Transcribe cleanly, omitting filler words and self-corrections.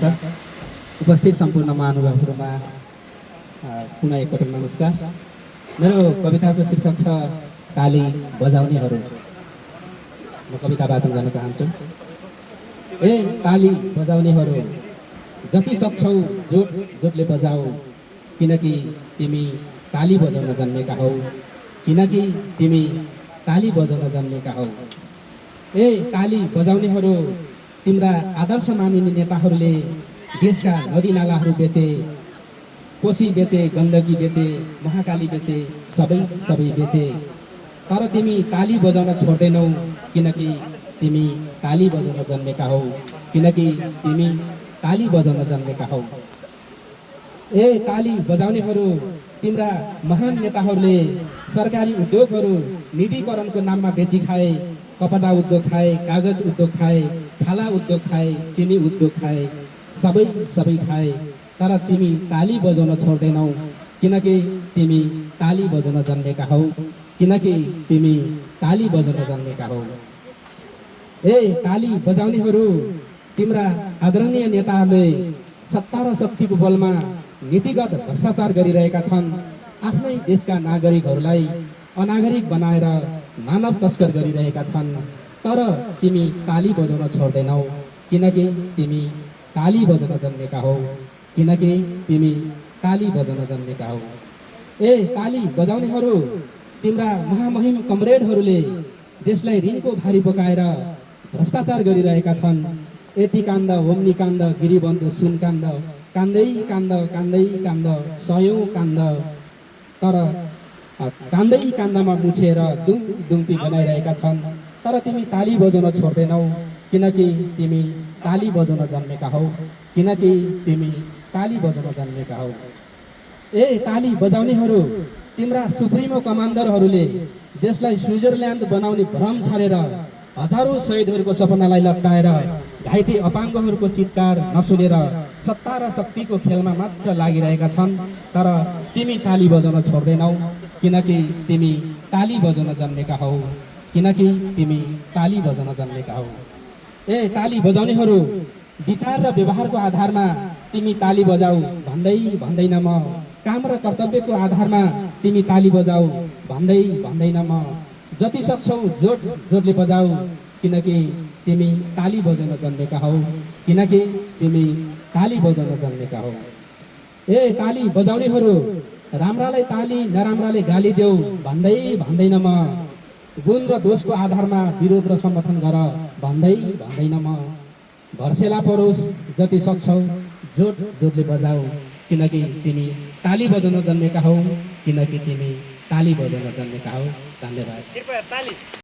मञ्चबाट उपस्थित सम्पूर्ण महानुभावहरूमा पुनः एकपटक नमस्कार। मेरो कविताको शीर्षक छ ताली बजाउनेहरू। म कविता वाचन गर्न चाहन्छु। ए ताली बजाउनेहरू, जति सक्छौ जोडले बजाऊ, किनकि तिमी ताली बजाउन जन्मेका हौ, किनकि तिमी ताली बजाउन जन्मेका हौ। ए ताली बजाउनेहरू, तिम्रा आदर्श मानिने नेताहरूले देशका नदी नालाहरू बेचे, कोशी बेचे, गण्डकी बेचे, महाकाली बेचे, सबै बेचे। तर तिमी ताली बजाउन छोड्दैनौ, किनकि तिमी ताली बजाउन जन्मेका हौ, किनकि तिमी ताली बजाउन जन्मेका हौ। ए ताली बजाउनेहरू, तिम्रा महान नेताहरूले सरकारी उद्योगहरू निधीकरणको नाममा बेची खाए, कपडा उद्योग खाए, कागज उद्योग खाए, छाला उद्योग खाए, चिनी उद्योग खाए, सबै खाए। तर तिमी ताली बजाउन छोड्दैनौ, किनकि तिमी ताली बजाउन जन्मेका हौ, किनकि तिमी ताली बजाउन जन्मेका हौ। ए ताली बजाउनेहरू, तिम्रा आदरणीय नेताहरूले सत्ता र शक्तिको बलमा नीतिगत भ्रष्टाचार गरिरहेका छन्। आफ्नै देशका नागरिकहरूलाई अनागरिक बनाएर मानव तस्कर गरिरहेका छन्। तर तिमी ताली बजाउन छोड्दैनौ, किनकि तिमी ताली बजाउन जन्मेका हौ, किनकि तिमी ताली बजाउन जन्मेका हौ। ए ताली बजाउनेहरू, तिम्रा महामहिम कमरेडहरूले देशलाई ऋणको भारी बोकाएर भ्रष्टाचार गरिरहेका छन्। यति काण्ड, ओम्नी काण्ड, गिरीबन्धु सुन काण्ड, काण्दै काण्ड सयौं काण्ड। तर काण्दै काण्डमा मुछेर दुम्ती बनाइरहेका छन्। तर तिमी ताली बजाउन छोड्दैनौ, किनकि तिमी ताली बजाउन जन्मेका हौ, किनकि तिमी ताली बजाउन जन्मेका हौ। ए ताली बजाउनेहरू, तिम्रा सुप्रिमो कमान्डरहरूले देशलाई स्विजरल्यान्ड बनाउने भ्रम छरेर हजारौं शहीदहरूको सपनालाई लट्काएर घाइते अपाङ्गहरूको चित्कार नसुनेर सत्ता र शक्तिको खेलमा मात्र लागिरहेका छन्। तर तिमी ताली बजाउन छोड्दैनौ, किनकि तिमी ताली बजाउन जन्मेका हौ, किनकि तिमी ताली बजाउन जन्मेका हौ। ए ताली बजाउनेहरू, विचार र व्यवहारको आधारमा तिमी ताली बजाऊ भन्दैन म, काम र कर्तव्यको आधारमा तिमी ताली बजाऊ भन्दैन म। जति सक्छौ जोडले बजाऊ, किनकि तिमी ताली बजाउन जन्मेका हौ, किनकि तिमी ताली बजाउन जन्मेका हौ। ए ताली बजाउनेहरू, राम्रालाई ताली नराम्राले गाली देऊ भन्दैन म, गुण र दोषको आधारमा विरोध र समर्थन गर भन्दैन म। भर्सेला परोस्, जति सक्छौ जोडले बजाऊ, किनकि तिमी ताली बजाउन जन्मेका हौ, किनकि तिमी ताली बजाउन जन्मेका हौ। धन्यवाद।